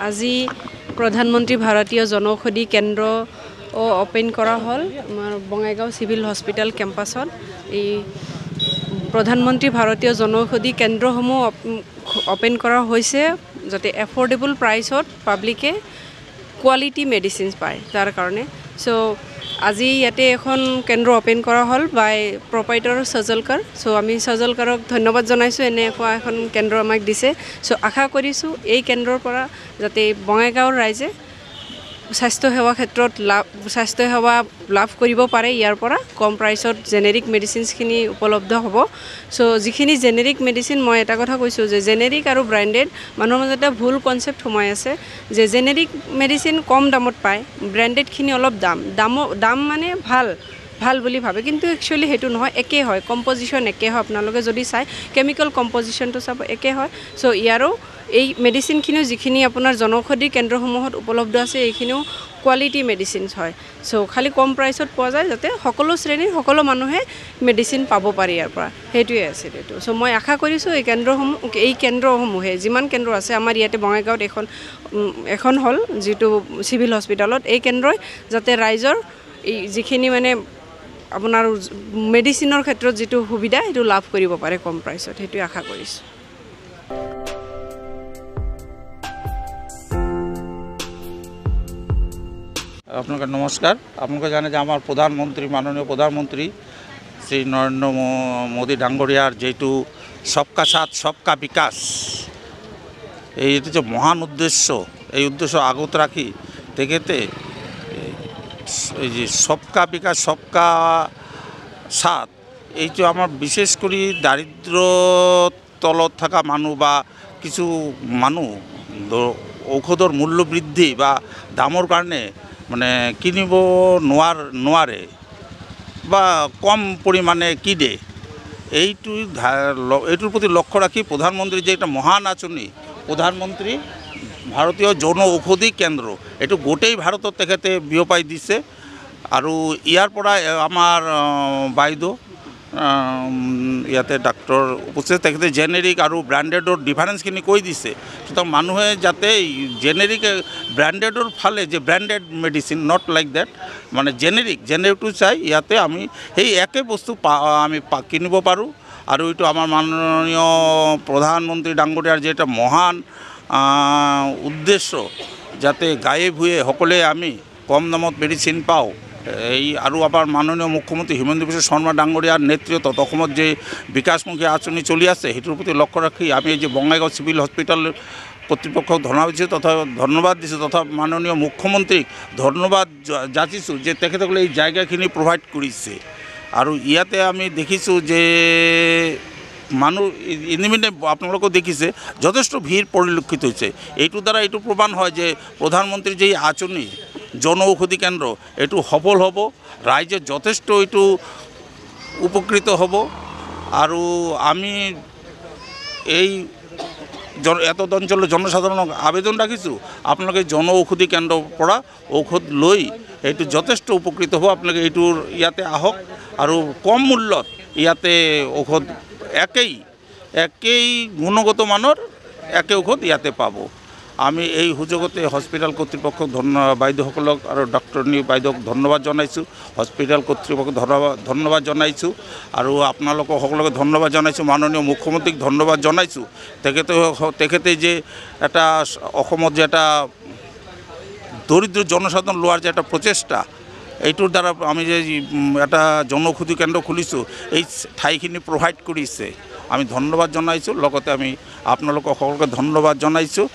আজি প্ৰধানমন্ত্ৰী ভাৰতীয় জনঔষধি কেন্দ্ৰ ওপেন কৰা হল আমাৰ বঙাইগাঁও সিভিল হস্পিটেল কেম্পাছত। এই প্ৰধানমন্ত্ৰী ভাৰতীয় জনঔষধি কেন্দ্ৰসমূহ ওপেন কৰা হৈছে যাতে এফৰ্ডেবল প্ৰাইচত পাব্লিকে কোৱালিটি মেডিচিনছ পায় তাৰ কাৰণে। সো আজি ইয়াতে এখন কেন্দ্ৰ ওপেন কৰা হল বাই প্ৰপাইটৰ সজলকাৰ। সো আমি সজলকাৰক ধন্যবাদ জনাইছোঁ এনেকুৱা এখন কেন্দ্ৰ আমাক দিছে। সো আশা কৰিছোঁ এই কেন্দ্ৰৰ পৰা যাতে বঙাইগাঁৱৰ ৰাইজে স্বাস্থ্যসেৱা ক্ষেত্ৰত স্বাস্থ্যসেৱা লাভ কৰিব পাৰে। ইয়াৰ পৰা কম প্ৰাইচত জেনেৰিক মেডিচিনছখিনি উপলব্ধ হ'ব। সো যিখিনি জেনেৰিক মেডিচিন মই এটা কথা কৈছোঁ যে জেনেৰিক আৰু ব্ৰেণ্ডেড মানুহৰ মাজত এটা ভুল কনচেপ্ট সোমাই আছে যে জেনেৰিক মেডিচিন কম দামত পায়, ব্ৰেণ্ডেডখিনি অলপ দাম মানে ভাল বুলি ভাবে, কিন্তু একচুৱেলি সেইটো নহয়, একে হয়, কম্পজিশ্যন একে হয়। আপোনালোকে যদি চাই কেমিকেল কম্পজিশ্যনটো চাব একে হয়। সো ইয়াৰো এই মেডিচিনখিনিও যিখিনি আপোনাৰ জনঔষধি কেন্দ্ৰসমূহত উপলব্ধ আছে এইখিনিও কোৱালিটি মেডিচিনছ হয়। সো খালি কম প্ৰাইচত পোৱা যায় যাতে সকলো শ্ৰেণীৰ সকলো মানুহে মেডিচিন পাব পাৰে ইয়াৰ পৰা, সেইটোৱে আছে এইটো। সো মই আশা কৰিছোঁ এই কেন্দ্ৰসমূহে যিমান কেন্দ্ৰ আছে আমাৰ ইয়াতে বঙাইগাঁৱত এখন হ'ল যিটো চিভিল হস্পিটেলত, এই কেন্দ্ৰই যাতে ৰাইজৰ এই যিখিনি মানে আপোনাৰ মেডিচিনৰ ক্ষেত্ৰত যিটো সুবিধা সেইটো লাভ কৰিব পাৰে কম প্ৰাইচত, সেইটোৱে আশা কৰিছোঁ। আপনাকে নমস্কার। আপনাকে জানে যে আমার প্রধানমন্ত্রী মাননীয় প্রধানমন্ত্রী শ্রী নরেন্দ্র মোদী ডাঙ্গরিয়ার যেটু সবকা সাথ সবকা বিকাশ এই যে মহান উদ্দেশ্য, এই উদ্দেশ্য আগত রাখি তেখেতে এই যে সবকা বিকাশ সবকা সাথ এই যে আমার বিশেষ করে দারিদ্র তলত থাকা মানুষ বা কিছু মানুষ ঔষধর মূল্য বৃদ্ধি বা দামৰ কাৰণে মানে কিনিব নোৱাৰে বা কম পৰিমাণে কিনে, এইটোৰ প্ৰতি লক্ষ্য ৰাখি প্ৰধানমন্ত্ৰী যে এটা মহান আঁচনি প্ৰধানমন্ত্ৰী ভাৰতীয় জন ঔষধি কেন্দ্ৰ এইটো গোটেই ভাৰতত তেখেতে বিয়পাই দিছে। আৰু ইয়াৰ পৰা আমাৰ বাইদেউ ইয়াতে ডাক্তৰ উপস্থিত তেখেতে জেনেৰিক আৰু ব্ৰেণ্ডেডৰ ডিফাৰেঞ্চখিনি কৈ দিছে। সুতৰাং মানুহে যাতে জেনেৰিক ব্ৰেণ্ডেডৰ ফালে যে branded medicine not like that মানে জেনেৰিকটো চাই ইয়াতে আমি সেই একে বস্তু আমি কিনিব পাৰোঁ। আৰু এইটো আমাৰ মাননীয় প্ৰধানমন্ত্ৰী ডাঙ্গৰীয়াৰ যে এটা মহান উদ্দেশ্য যাতে গায়ে ভূঞে সকলোৱে আমি কম দামত মেডিচিন পাওঁ। এই আৰু আমাৰ মাননীয় মুখ্যমন্ত্ৰী হিমন্ত বিশ্ব শৰ্মা ডাঙ্গৰীয়াৰ নেতৃত্বত অসমত যে বিকাশমুখী আঁচনি চলি আছে সেইটোৰ প্ৰতি লক্ষ্য ৰাখি আমি এই যে বঙাইগাঁও চিভিল হস্পিটেল কৰ্তৃপক্ষক ধন্যবাদ দিছোঁ তথা মাননীয় মুখ্যমন্ত্ৰীক ধন্যবাদ যাচিছোঁ যে তেখেতসকলে এই জায়গাখিনি প্ৰভাইড কৰিছে। আৰু ইয়াতে আমি দেখিছোঁ যে মানুহ ইতিমধ্যে আপোনালোকেও দেখিছে যথেষ্ট ভিৰ পৰিলক্ষিত হৈছে। এইটোৰ দ্বাৰা এইটো প্ৰমাণ হয় যে প্ৰধানমন্ত্ৰীৰ যে আঁচনি জন ঔষধি কেন্দ্ৰ এইটো সফল হ'ব, ৰাইজে যথেষ্ট এইটো উপকৃত হ'ব। আৰু আমি এই এত অঞ্চলৰ জনসাধাৰণক আবেদন ৰাখিছোঁ আপোনালোকে জন ঔষধি কেন্দ্ৰৰ পৰা ঔষধ লৈ এইটো যথেষ্ট উপকৃত হ'ব। আপোনালোকে এইটোৰ ইয়াতে আহক আৰু কম মূল্যত ইয়াতে ঔষধ একেই গুণগত মানৰ একে ঔষধ ইয়াতে পাব। আমি এই সুযোগতে হস্পিটেল কৰ্তৃপক্ষক বাইদেউসকলক আৰু ডক্টৰনী বাইদেউক ধন্যবাদ জনাইছোঁ, হস্পিটেল কৰ্তৃপক্ষক ধন্যবাদ জনাইছোঁ আৰু আপোনালোকক সকলোকে ধন্যবাদ জনাইছোঁ। মাননীয় মুখ্যমন্ত্ৰীক ধন্যবাদ জনাইছোঁ। তেখেতে যে এটা অসমত যে এটা দৰিদ্ৰ জনসাধাৰণ লোৱাৰ যে এটা প্ৰচেষ্টা এইটোৰ দ্বাৰা আমি যে এটা জনঔষধি কেন্দ্ৰ খুলিছোঁ এই ঠাইখিনি প্ৰভাইড কৰিছে, আমি ধন্যবাদ জনাইছোঁ। লগতে আমি আপোনালোকক সকলোকে ধন্যবাদ জনাইছোঁ।